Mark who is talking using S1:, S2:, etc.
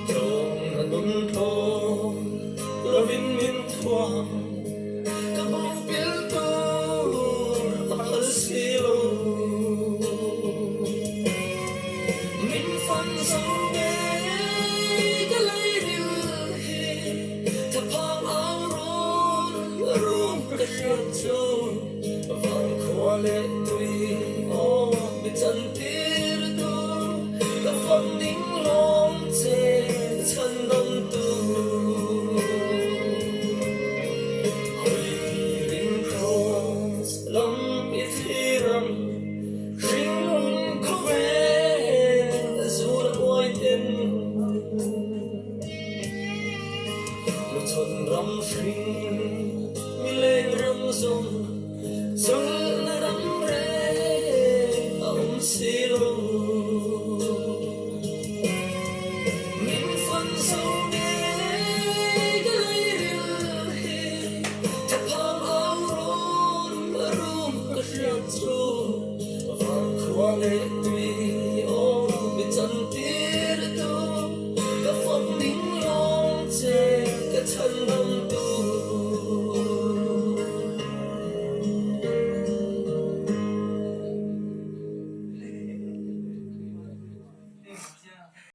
S1: trong nung thô là vinh minh thoáng các bóng biển tô bằng silo mình phân dấu bé cái lấy điều hi thập phong áo rôn rung cái chuyện châu vàng khoa lệ tùy ô bị chân tiết tu các phong nính lom chê chân đông tu hồi đình cross lâm ít thi rầm khinh lung có vẻ dù đã quay tên một thuần râm khinh mi lên râm rung dẫu là đắm rê ông xì lô mình phân sâu đế cái lấy điều hi thập phong áo rôn rung cái chuyện chú vàng khoa lệ